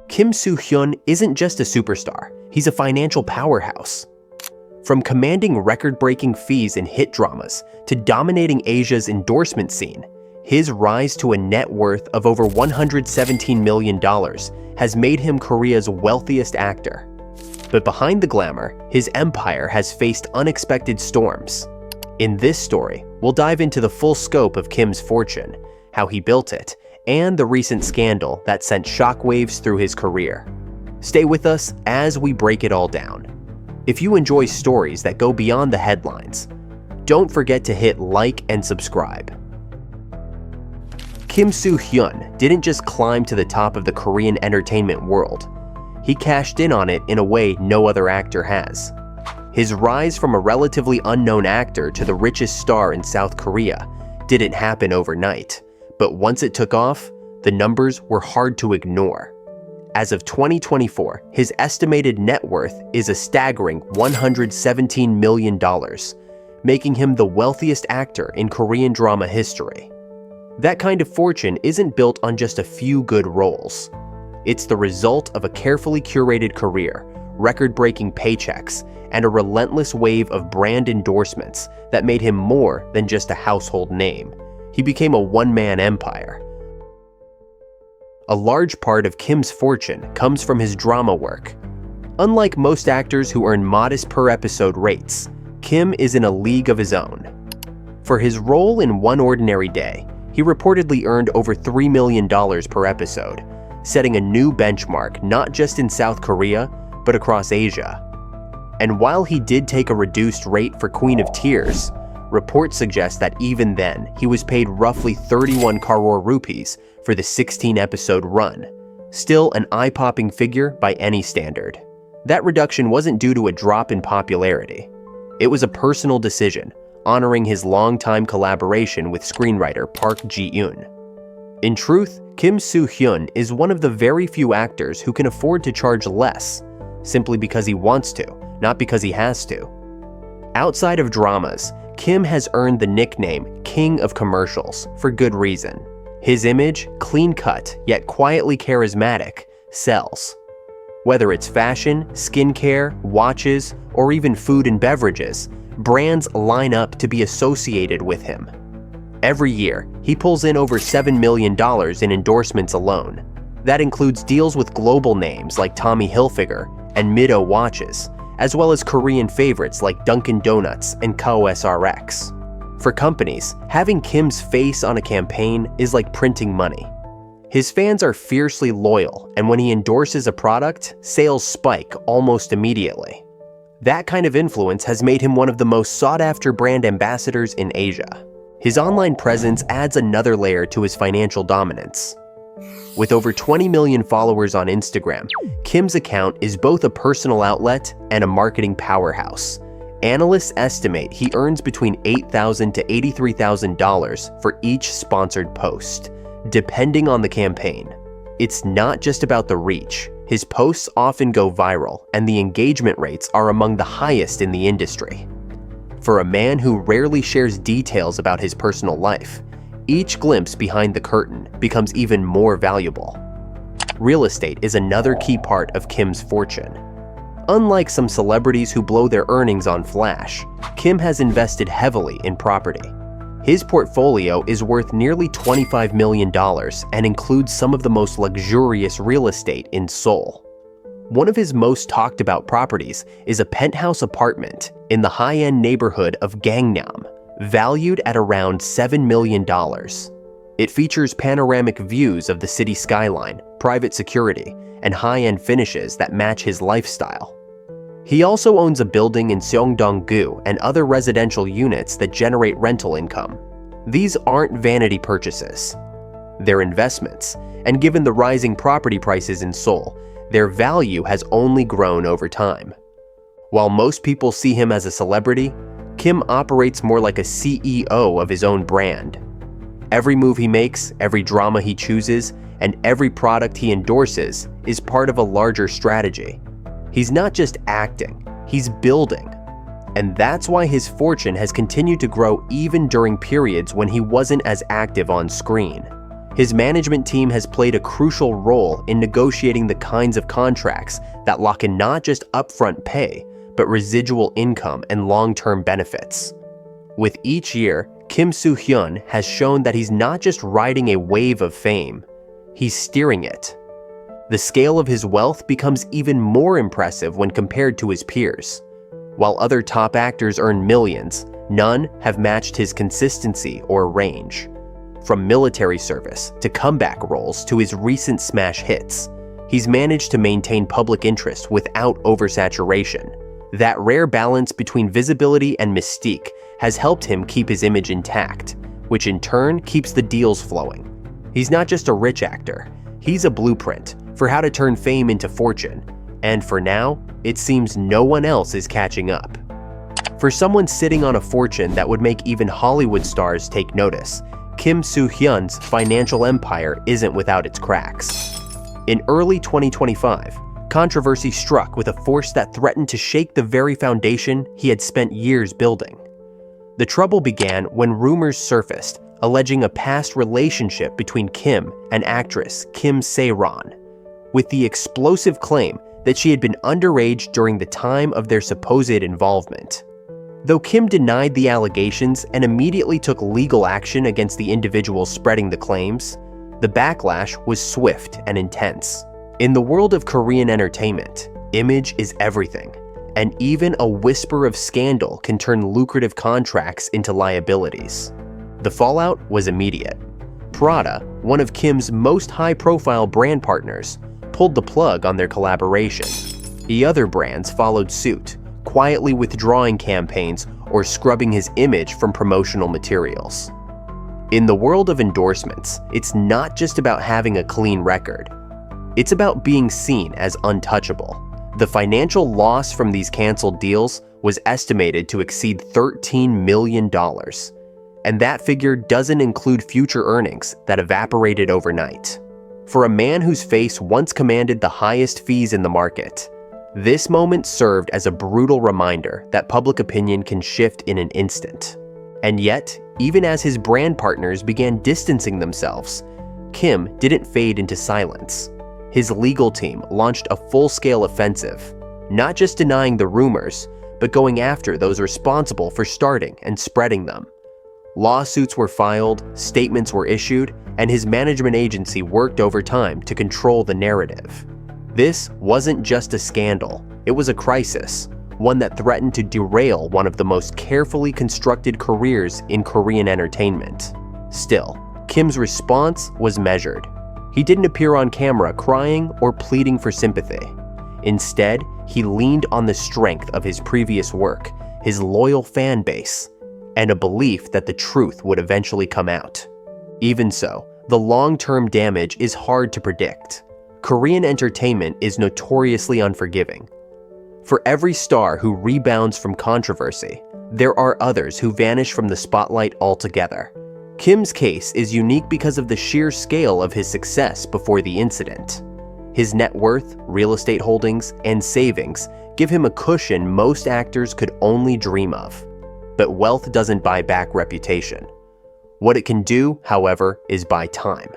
Kim Soo Hyun isn't just a superstar, he's a financial powerhouse. From commanding record-breaking fees in hit dramas to dominating Asia's endorsement scene, his rise to a net worth of over $117 million has made him Korea's wealthiest actor. But behind the glamour, his empire has faced unexpected storms. In this story, we'll dive into the full scope of Kim's fortune, how he built it, and the recent scandal that sent shockwaves through his career. Stay with us as we break it all down. If you enjoy stories that go beyond the headlines, don't forget to hit like and subscribe. Kim Soo Hyun didn't just climb to the top of the Korean entertainment world. He cashed in on it in a way no other actor has. His rise from a relatively unknown actor to the richest star in South Korea didn't happen overnight, but once it took off, the numbers were hard to ignore. As of 2024, his estimated net worth is a staggering $117 million, making him the wealthiest actor in Korean drama history. That kind of fortune isn't built on just a few good roles. It's the result of a carefully curated career, record-breaking paychecks, and a relentless wave of brand endorsements that made him more than just a household name. He became a one-man empire. A large part of Kim's fortune comes from his drama work. Unlike most actors who earn modest per-episode rates, Kim is in a league of his own. For his role in One Ordinary Day, he reportedly earned over $3 million per episode, setting a new benchmark not just in South Korea, but across Asia. And while he did take a reduced rate for Queen of Tears, reports suggest that even then, he was paid roughly 31 crore rupees for the 16-episode run, still an eye-popping figure by any standard. That reduction wasn't due to a drop in popularity. It was a personal decision, honoring his longtime collaboration with screenwriter Park Ji-yoon. In truth, Kim Soo Hyun is one of the very few actors who can afford to charge less, simply because he wants to, not because he has to. Outside of dramas, Kim has earned the nickname King of Commercials for good reason. His image, clean-cut yet quietly charismatic, sells. Whether it's fashion, skincare, watches, or even food and beverages, brands line up to be associated with him. Every year, he pulls in over $7 million in endorsements alone. That includes deals with global names like Tommy Hilfiger and Mido watches, as well as Korean favorites like Dunkin' Donuts and KOSRX. For companies, having Kim's face on a campaign is like printing money. His fans are fiercely loyal, and when he endorses a product, sales spike almost immediately. That kind of influence has made him one of the most sought-after brand ambassadors in Asia. His online presence adds another layer to his financial dominance. With over 20 million followers on Instagram, Kim's account is both a personal outlet and a marketing powerhouse. Analysts estimate he earns between $8,000 to $83,000 for each sponsored post, depending on the campaign. It's not just about the reach. His posts often go viral, and the engagement rates are among the highest in the industry. For a man who rarely shares details about his personal life, each glimpse behind the curtain becomes even more valuable. Real estate is another key part of Kim's fortune. Unlike some celebrities who blow their earnings on flash, Kim has invested heavily in property. His portfolio is worth nearly $25 million and includes some of the most luxurious real estate in Seoul. One of his most talked about properties is a penthouse apartment in the high-end neighborhood of Gangnam, valued at around $7 million. It features panoramic views of the city skyline, private security, and high-end finishes that match his lifestyle. He also owns a building in Seongdong-gu and other residential units that generate rental income. These aren't vanity purchases. They're investments, and given the rising property prices in Seoul, their value has only grown over time. While most people see him as a celebrity, Kim operates more like a CEO of his own brand. Every move he makes, every drama he chooses, and every product he endorses is part of a larger strategy. He's not just acting, he's building. And that's why his fortune has continued to grow even during periods when he wasn't as active on screen. His management team has played a crucial role in negotiating the kinds of contracts that lock in not just upfront pay, but residual income and long-term benefits. With each year, Kim Soo Hyun has shown that he's not just riding a wave of fame, he's steering it. The scale of his wealth becomes even more impressive when compared to his peers. While other top actors earn millions, none have matched his consistency or range. From military service to comeback roles to his recent smash hits, he's managed to maintain public interest without oversaturation. That rare balance between visibility and mystique has helped him keep his image intact, which in turn keeps the deals flowing. He's not just a rich actor, he's a blueprint for how to turn fame into fortune, and for now, it seems no one else is catching up. For someone sitting on a fortune that would make even Hollywood stars take notice, Kim Soo Hyun's financial empire isn't without its cracks. In early 2025, controversy struck with a force that threatened to shake the very foundation he had spent years building. The trouble began when rumors surfaced alleging a past relationship between Kim and actress Kim Soo Hyun, with the explosive claim that she had been underage during the time of their supposed involvement. Though Kim denied the allegations and immediately took legal action against the individuals spreading the claims, the backlash was swift and intense. In the world of Korean entertainment, image is everything, and even a whisper of scandal can turn lucrative contracts into liabilities. The fallout was immediate. Prada, one of Kim's most high-profile brand partners, pulled the plug on their collaboration. The other brands followed suit, quietly withdrawing campaigns or scrubbing his image from promotional materials. In the world of endorsements, it's not just about having a clean record. It's about being seen as untouchable. The financial loss from these canceled deals was estimated to exceed $13 million, and that figure doesn't include future earnings that evaporated overnight. For a man whose face once commanded the highest fees in the market, this moment served as a brutal reminder that public opinion can shift in an instant. And yet, even as his brand partners began distancing themselves, Kim didn't fade into silence. His legal team launched a full-scale offensive, not just denying the rumors, but going after those responsible for starting and spreading them. Lawsuits were filed, statements were issued, and his management agency worked overtime to control the narrative. This wasn't just a scandal, it was a crisis, one that threatened to derail one of the most carefully constructed careers in Korean entertainment. Still, Kim's response was measured. He didn't appear on camera crying or pleading for sympathy. Instead, he leaned on the strength of his previous work, his loyal fan base, and a belief that the truth would eventually come out. Even so, the long-term damage is hard to predict. Korean entertainment is notoriously unforgiving. For every star who rebounds from controversy, there are others who vanish from the spotlight altogether. Kim's case is unique because of the sheer scale of his success before the incident. His net worth, real estate holdings, and savings give him a cushion most actors could only dream of. But wealth doesn't buy back reputation. What it can do, however, is buy time.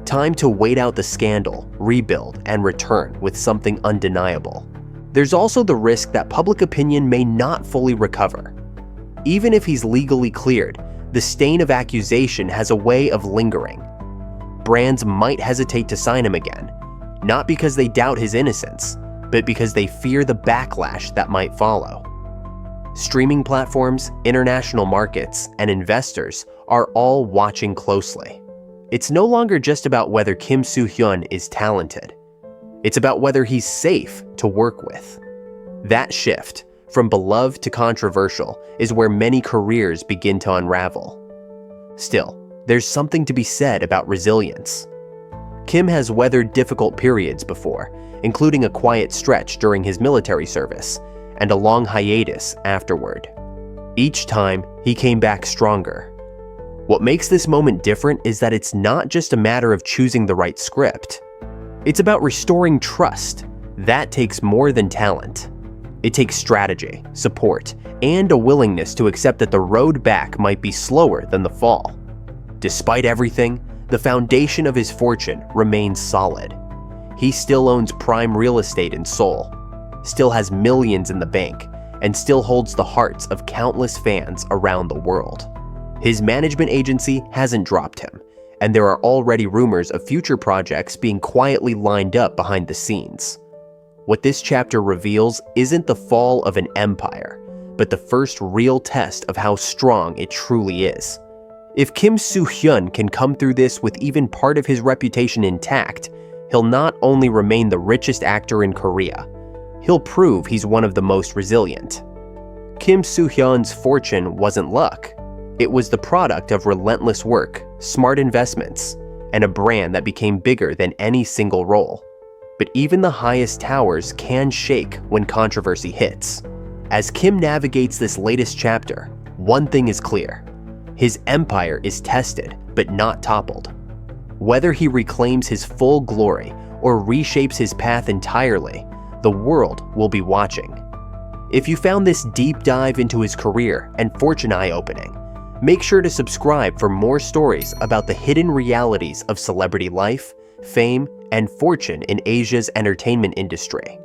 Time to wait out the scandal, rebuild, and return with something undeniable. There's also the risk that public opinion may not fully recover. Even if he's legally cleared, the stain of accusation has a way of lingering. Brands might hesitate to sign him again, not because they doubt his innocence, but because they fear the backlash that might follow. Streaming platforms, international markets, and investors are all watching closely. It's no longer just about whether Kim Soo Hyun is talented. It's about whether he's safe to work with. That shift, from beloved to controversial, is where many careers begin to unravel. Still, there's something to be said about resilience. Kim has weathered difficult periods before, including a quiet stretch during his military service and a long hiatus afterward. Each time, he came back stronger. What makes this moment different is that it's not just a matter of choosing the right script. It's about restoring trust. That takes more than talent. It takes strategy, support, and a willingness to accept that the road back might be slower than the fall. Despite everything, the foundation of his fortune remains solid. He still owns prime real estate in Seoul, still has millions in the bank, and still holds the hearts of countless fans around the world. His management agency hasn't dropped him, and there are already rumors of future projects being quietly lined up behind the scenes. What this chapter reveals isn't the fall of an empire, but the first real test of how strong it truly is. If Kim Soo Hyun can come through this with even part of his reputation intact, he'll not only remain the richest actor in Korea, he'll prove he's one of the most resilient. Kim Soo Hyun's fortune wasn't luck. It was the product of relentless work, smart investments, and a brand that became bigger than any single role. But even the highest towers can shake when controversy hits. As Kim navigates this latest chapter, one thing is clear. His empire is tested, but not toppled. Whether he reclaims his full glory or reshapes his path entirely, the world will be watching. If you found this deep dive into his career and fortune eye-opening, make sure to subscribe for more stories about the hidden realities of celebrity life, fame, and fortune in Asia's entertainment industry.